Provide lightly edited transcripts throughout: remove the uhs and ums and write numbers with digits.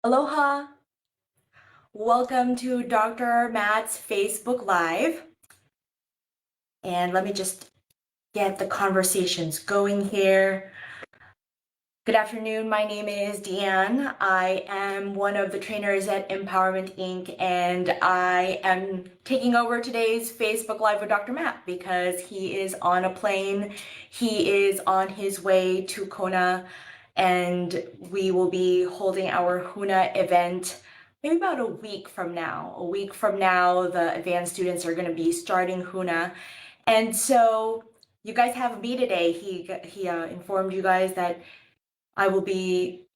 Aloha! Welcome to Dr. Matt's Facebook Live. And let me just get the conversations going here. Good afternoon. My name is Deanne. I am one of the trainers at Empowerment Inc. and I am taking over today's Facebook Live with Dr. Matt because he is on a plane. He is on his way to Kona and we will be holding our Huna event maybe about a week from now. A week from now, the advanced students are going to be starting Huna. And so you guys have me today. He informed you guys that I will be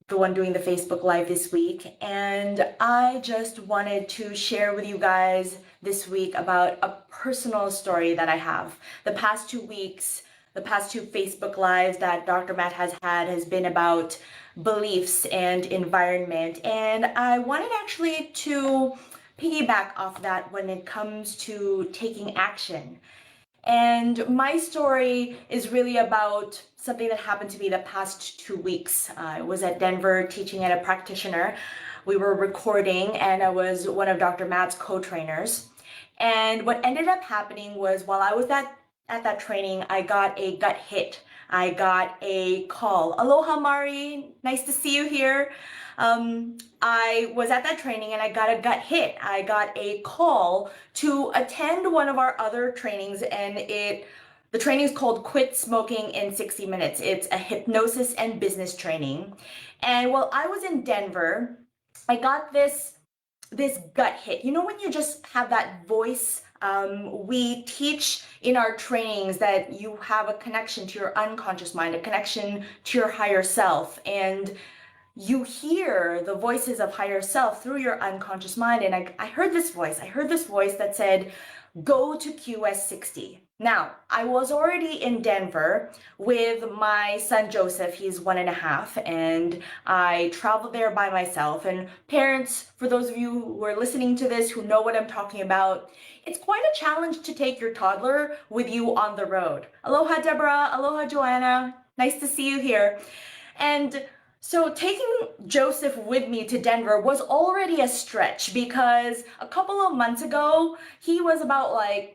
the one doing the Facebook Live this week. And I just wanted to share with you guys this week about a personal story that I have. The past 2 weeks, the past two Facebook Lives that Dr. Matt has had has been about beliefs and environment. And I wanted actually to piggyback off that when it comes to taking action. And my story is really about something that happened to me the past 2 weeks. I was at Denver teaching at a practitioner. We were recording and I was one of Dr. Matt's co-trainers. And what ended up happening was while I was at that training, I got a gut hit. I got a call. Aloha, Mari. Nice to see you here. I was at that training and I got a gut hit. I got a call to attend one of our other trainings and the training is called Quit Smoking in 60 Minutes. It's a hypnosis and business training. And while I was in Denver, I got this gut hit. You know when you just have that voice? We teach in our trainings that you have a connection to your unconscious mind, a connection to your higher self, and you hear the voices of higher self through your unconscious mind. And I heard this voice. I heard this voice that said, go to QS 60. Now, I was already in Denver with my son Joseph. He's 1.5, and I traveled there by myself. And parents, for those of you who are listening to this who know what I'm talking about, it's quite a challenge to take your toddler with you on the road. Aloha, Deborah. Aloha, Joanna. Nice to see you here. And so taking Joseph with me to Denver was already a stretch because a couple of months ago, he was about like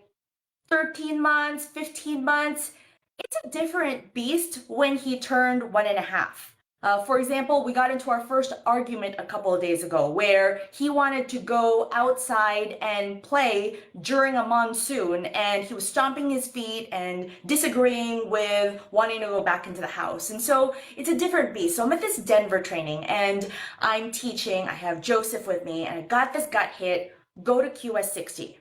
13 months, 15 months. It's a different beast when he turned 1.5. For example, we got into our first argument a couple of days ago where he wanted to go outside and play during a monsoon and he was stomping his feet and disagreeing with wanting to go back into the house. And so it's a different beast. So I'm at this Denver training and I'm teaching. I have Joseph with me and I got this gut hit, go to QS 60.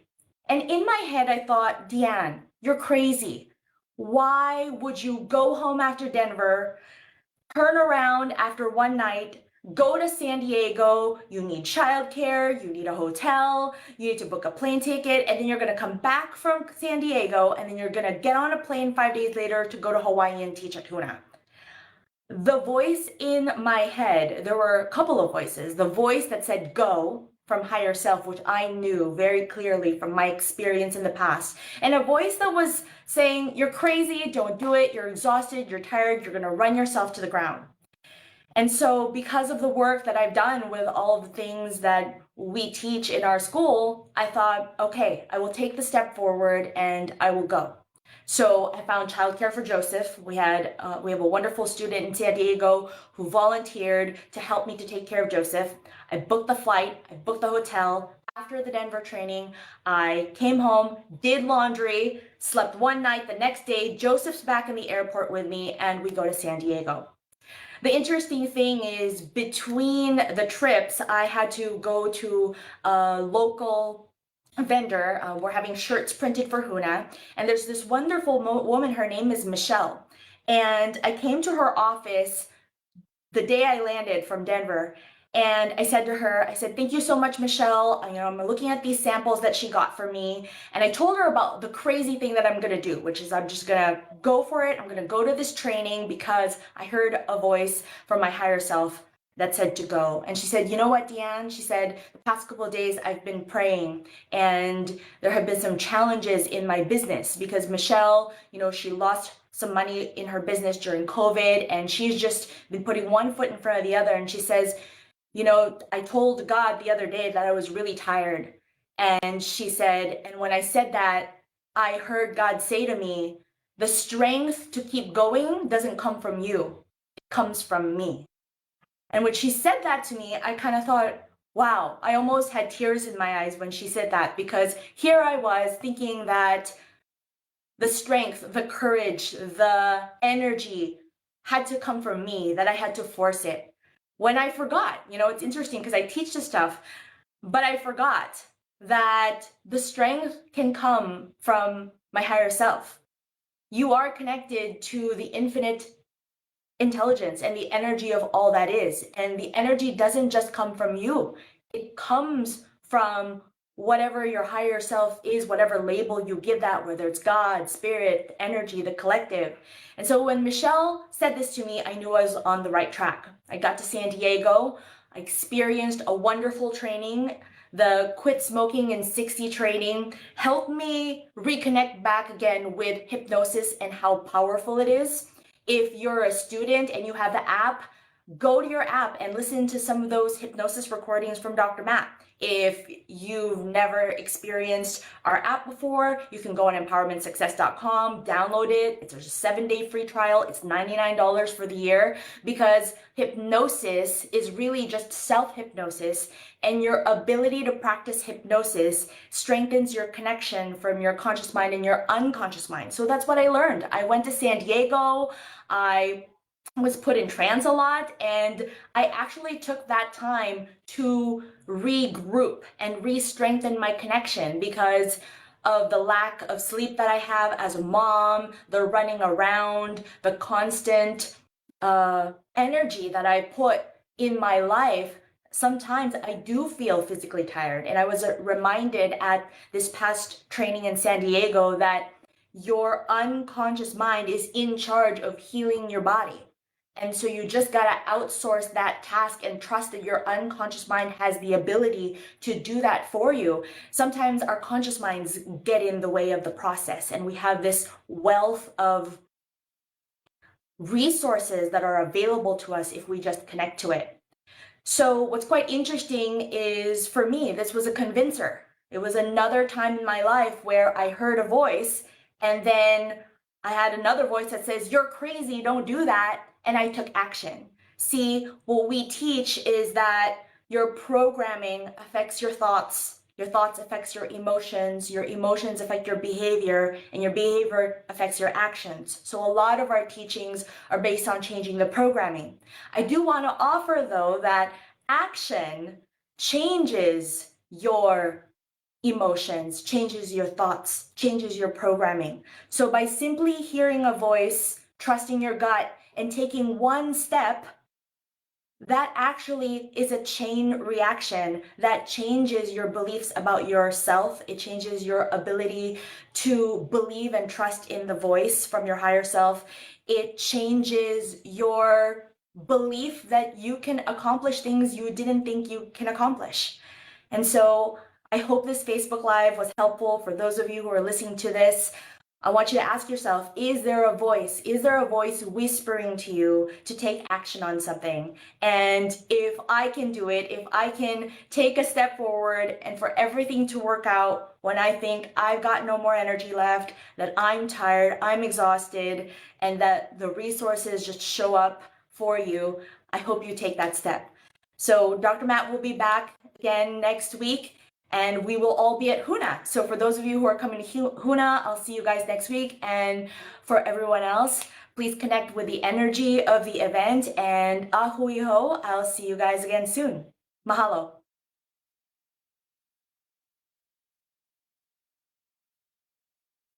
And in my head, I thought, Deanne, you're crazy. Why would you go home after Denver, turn around after one night, go to San Diego, you need childcare, you need a hotel, you need to book a plane ticket, and then you're gonna come back from San Diego, and then you're gonna get on a plane 5 days later to go to Hawaii and teach at Huna. The voice in my head, there were a couple of voices. The voice that said go, from higher self, which I knew very clearly from my experience in the past. And a voice that was saying, you're crazy, don't do it, you're exhausted, you're tired, you're gonna run yourself to the ground. And so because of the work that I've done with all of the things that we teach in our school, I thought, okay, I will take the step forward and I will go. So I found childcare for Joseph. We have a wonderful student in San Diego who volunteered to help me to take care of Joseph. I booked the flight, I booked the hotel. After the Denver training, I came home, did laundry, slept one night. The next day, Joseph's back in the airport with me and we go to San Diego. The interesting thing is between the trips, I had to go to a local vendor. We're having shirts printed for Huna, and there's this wonderful woman. Her name is Michelle, and I came to her office the day I landed from Denver, and I said to her, I said, thank you so much, Michelle. I'm looking at these samples that she got for me, and I told her about the crazy thing that I'm gonna do, which is I'm just gonna go for it. I'm gonna go to this training because I heard a voice from my higher self that said to go. And she said, you know what, Deanne? She said, the past couple of days I've been praying and there have been some challenges in my business because Michelle, she lost some money in her business during COVID and she's just been putting one foot in front of the other. And she says, I told God the other day that I was really tired. And she said, and when I said that, I heard God say to me, the strength to keep going doesn't come from you, it comes from me. And when she said that to me, I kind of thought, wow, I almost had tears in my eyes when she said that, because here I was thinking that the strength, the courage, the energy had to come from me, that I had to force it. When I forgot, it's interesting because I teach this stuff, but I forgot that the strength can come from my higher self. You are connected to the infinite intelligence and the energy of all that is. And the energy doesn't just come from you, it comes from whatever your higher self is, whatever label you give that, whether it's God, spirit, energy, the collective. And so when Michelle said this to me, I knew I was on the right track. I got to San Diego, I experienced a wonderful training. The Quit Smoking in 60 training helped me reconnect back again with hypnosis and how powerful it is. If you're a student and you have the app, go to your app and listen to some of those hypnosis recordings from Dr. Matt. If you've never experienced our app before, you can go on empowermentsuccess.com, download it. It's a 7-day free trial. It's $99 for the year, because hypnosis is really just self-hypnosis, and your ability to practice hypnosis strengthens your connection from your conscious mind and your unconscious mind. So that's what I learned. I went to San Diego. I was put in trance a lot, and I actually took that time to regroup and re-strengthen my connection because of the lack of sleep that I have as a mom, the running around, the constant energy that I put in my life. Sometimes I do feel physically tired, and I was reminded at this past training in San Diego that your unconscious mind is in charge of healing your body. And so you just got to outsource that task and trust that your unconscious mind has the ability to do that for you. Sometimes our conscious minds get in the way of the process, and we have this wealth of resources that are available to us if we just connect to it. So what's quite interesting is, for me, this was a convincer. It was another time in my life where I heard a voice, and then I had another voice that says, you're crazy, don't do that. And I took action. See, what we teach is that your programming affects your thoughts affects your emotions affect your behavior, and your behavior affects your actions. So a lot of our teachings are based on changing the programming. I do want to offer, though, that action changes your emotions, changes your thoughts, changes your programming. So by simply hearing a voice, trusting your gut, and taking one step, that actually is a chain reaction that changes your beliefs about yourself. It changes your ability to believe and trust in the voice from your higher self. It changes your belief that you can accomplish things you didn't think you can accomplish. And so I hope this Facebook Live was helpful for those of you who are listening to this. I want you to ask yourself, is there a voice? Is there a voice whispering to you to take action on something? And if I can do it, if I can take a step forward and for everything to work out when I think I've got no more energy left, that I'm tired, I'm exhausted, and that the resources just show up for you, I hope you take that step. So Dr. Matt will be back again next week, and we will all be at Huna. So for those of you who are coming to Huna, I'll see you guys next week. And for everyone else, please connect with the energy of the event. And ahui ho, I'll see you guys again soon. Mahalo.